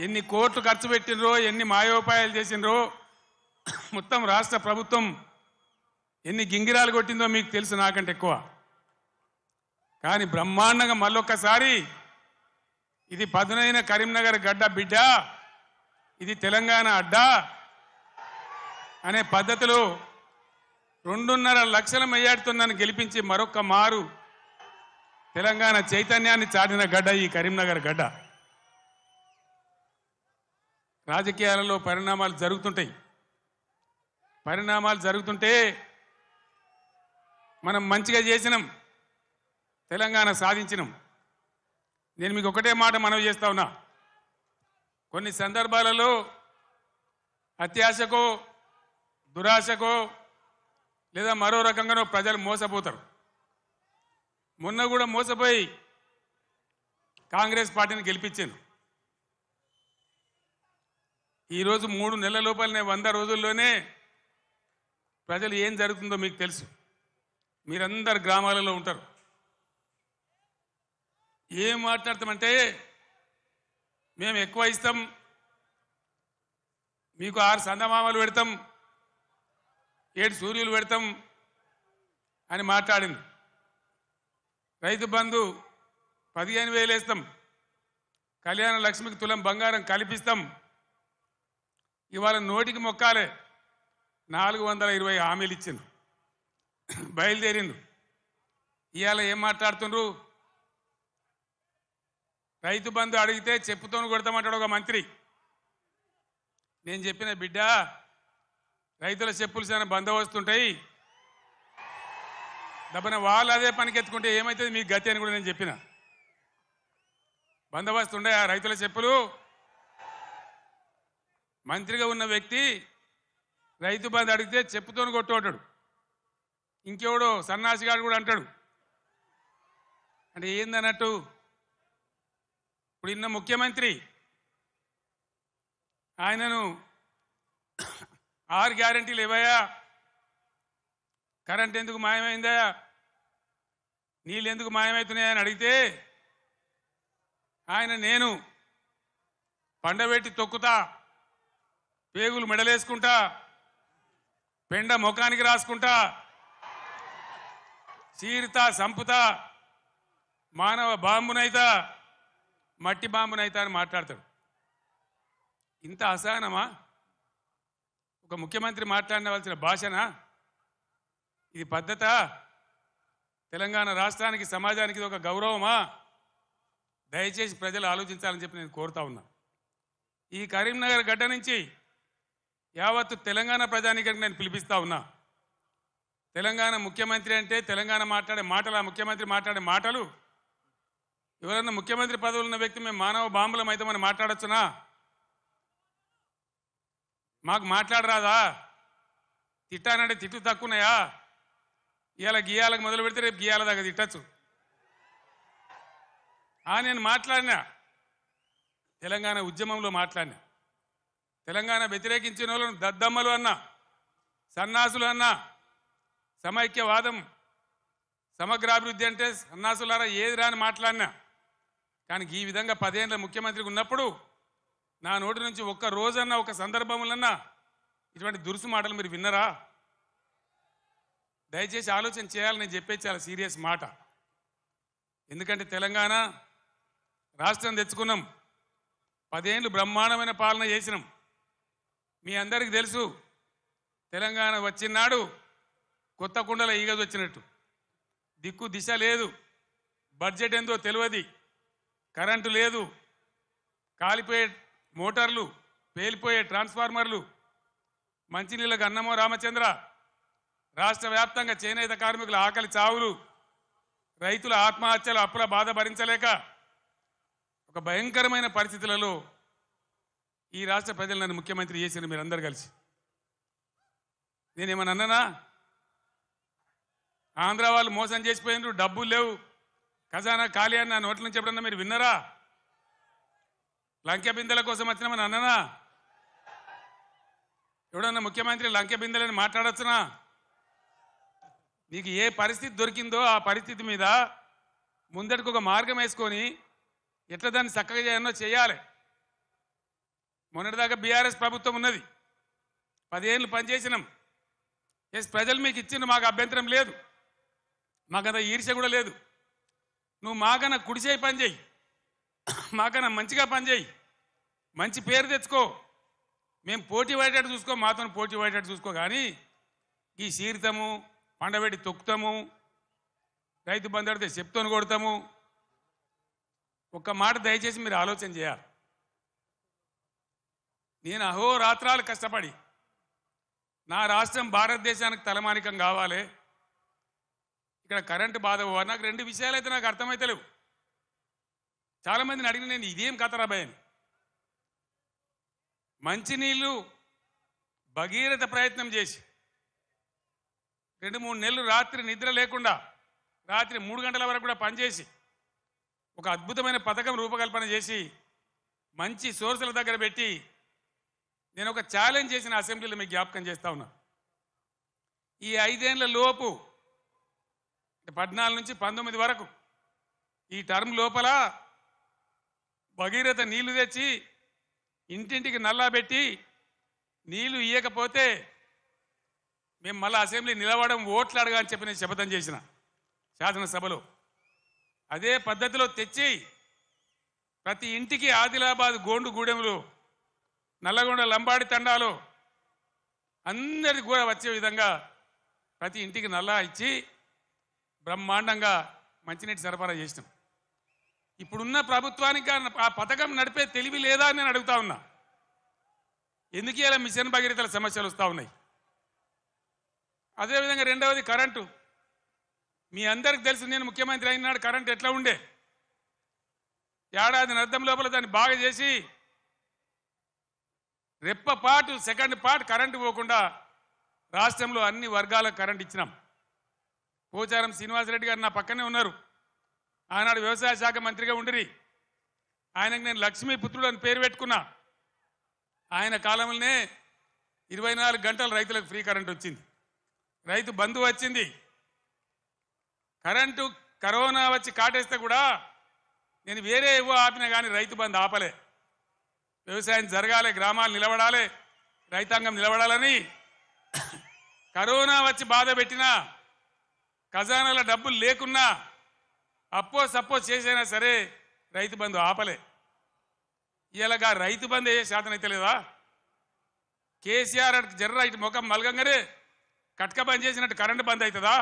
ఎన్ని కోట్లు ఖర్చు పెట్టినరో ఎన్ని మాయోపాయాలు చేసినరో మొత్తం రాష్ట్ర ప్రభుత్వం ఎన్ని గింగిరాలు కొట్టిందో మీకు తెలుసు నాకంటే ఎక్కువ. కానీ బ్రహ్మాండంగా మళ్ళొక్కసారి ఇది పదునైన కరీంనగర్ గడ్డ బిడ్డ, ఇది తెలంగాణ అడ్డ అనే పద్ధతిలో 2.5 లక్షల మెజార్టీతో నన్ను గెలిపించి మరొక్క మారు తెలంగాణ చైతన్యాన్ని చాటిన గడ్డ ఈ కరీంనగర్ గడ్డ. రాజకీయాలలో పరిణామాలు జరుగుతుంటే మనం మంచిగా చేసినాం, తెలంగాణ సాధించినాం. నేను మీకు ఒకటే మాట మనవి చేస్తా ఉన్నా, కొన్ని సందర్భాలలో అత్యాశకో దురాశకో లేదా మరో రకంగానో ప్రజలు మోసపోతారు. మొన్న కూడా మోసపోయి కాంగ్రెస్ పార్టీని గెలిపించాను. ఈరోజు 3 నెలల లోపలనే 100 రోజుల్లోనే ప్రజలు ఏం జరుగుతుందో మీకు తెలుసు. మీరందరు గ్రామాలలో ఉంటారు. ఏం మాట్లాడతామంటే మేము ఎక్కువ ఇస్తాం, మీకు 6 సందమామలు పెడతాం, 7 సూర్యులు పెడతాం అని మాట్లాడింది. రైతు బంధు 15,000 వేస్తాం, కళ్యాణ లక్ష్మికి తులం బంగారం కల్పిస్తాం. ఇవాళ నోటికి మొక్కాలే 420 హామీలు ఇచ్చింది, బయలుదేరిండు. ఇవాళ ఏం మాట్లాడుతుండ్రు? రైతు బంధు అడిగితే చెప్పుతోను కొడతామంటాడు ఒక మంత్రి. నేను చెప్పిన బిడ్డ, రైతుల చెప్పులు చాలా బందోబస్తుంటాయి, దబ్బన వాళ్ళు అదే పనికెత్తుకుంటే ఏమవుతుంది మీకు గతి అని కూడా నేను చెప్పిన. బందోబస్తు ఉండే ఆ రైతుల చెప్పులు. మంత్రిగా ఉన్న వ్యక్తి రైతు బంధు అడిగితే చెప్పుతోని కొట్టుకుంటాడు. ఇంకెవడో సన్నాసిగాడు కూడా అంటాడు. అంటే ఏందన్నట్టు? ఇప్పుడు ఇన్న ముఖ్యమంత్రి ఆయనను 6 గ్యారెంటీలు ఇవ్వయా, కరెంట్ ఎందుకు మాయమైందా, నీళ్ళు ఎందుకు మాయమవుతున్నాయని అడిగితే ఆయన నేను పండబెట్టి తొక్కుతా, పేగులు మెడలేసుకుంటా, పెండ ముఖానికి రాసుకుంటా, చీరుతా సంపుతా, మానవ బాంబునైతా, మట్టి బాంబునైతా అని మాట్లాడతాడు. ఇంత అసహనమా? ఒక ముఖ్యమంత్రి మాట్లాడవలసిన భాషనా ఇది? పద్ధతా? తెలంగాణ రాష్ట్రానికి సమాజానికి ఇది ఒక గౌరవమా? దయచేసి ప్రజలు ఆలోచించాలని చెప్పి నేను కోరుతా ఉన్నా. ఈ కరీంనగర్ గడ్డ నుంచి యావత్తు తెలంగాణ ప్రజానీకానికి నేను పిలిపిస్తా ఉన్నా. తెలంగాణ ముఖ్యమంత్రి అంటే తెలంగాణ మాట్లాడే మాటలు, ఆ ముఖ్యమంత్రి మాట్లాడే మాటలు, ఎవరన్నా ముఖ్యమంత్రి పదవులు ఉన్న వ్యక్తి మేము మానవ బాంబులం అయితే మనం మాట్లాడొచ్చునా? మాకు మాట్లాడరాదా? తిట్టానంటే తిట్టు తక్కువన్నాయా? ఇవాళ గీయాలకు మొదలు పెడితే రేపు గీయాల దాకా తిట్టచ్చు. నేను మాట్లాడినా, తెలంగాణ ఉద్యమంలో మాట్లాడినా, తెలంగాణ వ్యతిరేకించిన వాళ్ళను దద్దమ్మలు అన్నా, సన్నాసులు అన్నా, సమైక్యవాదం సమగ్రాభివృద్ధి అంటే సన్నాసులారా ఏది రాని మాట్లాడినా. కానీ ఈ విధంగా 10 ఏళ్ళ ముఖ్యమంత్రికి ఉన్నప్పుడు నా నోటి నుంచి ఒక్క రోజన్నా ఒక సందర్భంలోన్నా ఇటువంటి దురుసు మాటలు మీరు విన్నరా? దయచేసి ఆలోచన చేయాలని నేను చెప్పేది చాలా సీరియస్ మాట. ఎందుకంటే తెలంగాణ రాష్ట్రం తెచ్చుకున్నాం, 10 ఏళ్ళు బ్రహ్మాండమైన పాలన చేసినాం. మీ అందరికీ తెలుసు, తెలంగాణ వచ్చినాడు కొత్త కుండల ఈగదు వచ్చినట్టు, దిక్కు దిశ లేదు, బడ్జెట్ ఏందో తెలియదు, కరెంటు లేదు, కాలిపోయే మోటార్లు, పేలిపోయే ట్రాన్స్ఫార్మర్లు, మంచినీళ్ళకు అన్నమో రామచంద్ర, రాష్ట్ర వ్యాప్తంగా చేనేత కార్మికుల ఆకలి చావులు, రైతుల ఆత్మహత్యలు, అప్పుల బాధ భరించలేక ఒక భయంకరమైన పరిస్థితులలో ఈ రాష్ట్ర ప్రజలు నన్ను ముఖ్యమంత్రి చేసిన మీరందరూ కలిసి. నేనేమన్నా అన్నానా? ఆంధ్ర వాళ్ళు మోసం చేసిపోయినారు, డబ్బులు లేవు, ఖజానా ఖాళీ అని నా నోట్ల నుంచి ఎప్పుడన్నా మీరు విన్నారా? లంకె బిందెల కోసం వచ్చినామని అన్నానా? ఎవడన్నా ముఖ్యమంత్రి లంకె బిందెలని మాట్లాడొచ్చునా? నీకు ఏ పరిస్థితి దొరికిందో ఆ పరిస్థితి మీద ముందటికి ఒక మార్గం వేసుకొని ఎట్లా దాన్ని చక్కగా చేయాలో చేయాలి. మొన్నటిదాకా బీఆర్ఎస్ ప్రభుత్వం ఉన్నది, 10 ఏళ్ళు పనిచేసినాం. ఎస్, ప్రజలు మీకు ఇచ్చిండ్రు, మాకు అభ్యంతరం లేదు, మాకంత ఈర్ష్య కూడా లేదు. నువ్వు మాకన్నా కుడిచేయి పని చేయి, మాకన్నా మంచిగా పని చేయి, మంచి పేరు తెచ్చుకో, మేము పోటీ పడేటట్టు చూసుకో, మాతో పోటీ పడేటట్టు చూసుకో. కానీ ఈ సీరితము, పండబెట్టి తొక్కుతాము, రైతు బంధు అడితే చెప్తోని కొడతాము. ఒక్క మాట దయచేసి మీరు ఆలోచన చేయాలి. నేను అహోరాత్రాలు కష్టపడి నా రాష్ట్రం భారతదేశానికి తలమానికం కావాలి, ఇక్కడ కరెంటు బాధ పోవాలి. నాకు 2 విషయాలు అయితే నాకు అర్థమైతే లేవు. చాలామందిని అడిగిన నేను ఇదేం కథరాబాయ్ అని. మంచినీళ్ళు భగీరథ ప్రయత్నం చేసి 2-3 నెలలు రాత్రి నిద్ర లేకుండా రాత్రి 3 గంటల వరకు కూడా పనిచేసి ఒక అద్భుతమైన పథకం రూపకల్పన చేసి మంచి సోర్సుల దగ్గర పెట్టి నేను ఒక ఛాలెంజ్ చేసిన అసెంబ్లీలో మీకు జ్ఞాపకం చేస్తా ఉన్నా. ఈ 5 ఏళ్ల లోపు 14 నుంచి 19 వరకు ఈ టర్మ్ లోపల భగీరథ నీళ్లు తెచ్చి ఇంటింటికి నల్లా పెట్టి నీళ్లు ఇయ్యకపోతే మేము మళ్ళీ అసెంబ్లీ నిలవడం, ఓట్లు అడగా అని చెప్పి నేను శపథం చేసిన శాసనసభలో. అదే పద్ధతిలో తెచ్చి ప్రతి ఇంటికి ఆదిలాబాద్ గోండుగూడెంలో, నల్లగొండ లంబాడి తండాలో అందరికి కూడా వచ్చే విధంగా ప్రతి ఇంటికి నల్లా ఇచ్చి బ్రహ్మాండంగా మంచినీటి సరఫరా చేసినాం. ఇప్పుడున్న ప్రభుత్వానికి ఆ పథకం నడిపే తెలివి లేదా అని నేను అడుగుతా ఉన్నా. ఎందుకు ఇలా మిషన్ భగీరథల సమస్యలు వస్తూ ఉన్నాయి? అదేవిధంగా రెండవది కరెంటు. మీ అందరికి తెలుసు, నేను ముఖ్యమంత్రి అయినాడు కరెంటు ఎట్లా ఉండే. ఏడాది అర్థం లోపల దాన్ని బాగా చేసి రెప్పపాటు సెకండ్ పాటు కరెంటు పోకుండా రాష్ట్రంలో అన్ని వర్గాలకు కరెంట్ ఇచ్చినాం. పోచారం శ్రీనివాసరెడ్డి గారు నా పక్కనే ఉన్నారు, ఆనాడు వ్యవసాయ శాఖ మంత్రిగా ఉండిరి. ఆయనకు నేను లక్ష్మీపుత్రుడు అని పేరు పెట్టుకున్నా. ఆయన కాలంలోనే 24 గంటలు రైతులకు ఫ్రీ కరెంట్ వచ్చింది, రైతు బంధు వచ్చింది. కరెంటు కరోనా వచ్చి కాటేస్తే కూడా నేను వేరే ఏవో ఆపినా కానీ రైతు బంధు ఆపలే. వ్యవసాయం జరగాలి, గ్రామాలు నిలబడాలి, రైతాంగం నిలబడాలని కరోనా వచ్చి బాధ పెట్టినా, ఖజానాల డబ్బులు లేకున్నా, అప్పో సప్పో చేసైనా సరే రైతు బంధు ఆపలే. ఇలాగా రైతు బంధు ఏ శాతం అయితే లేదా? కేసీఆర్ జర్ర ఇటు ముఖం మలగంగానే కట్క బంద్ చేసినట్టు కరెంటు బంద్ అవుతుందా?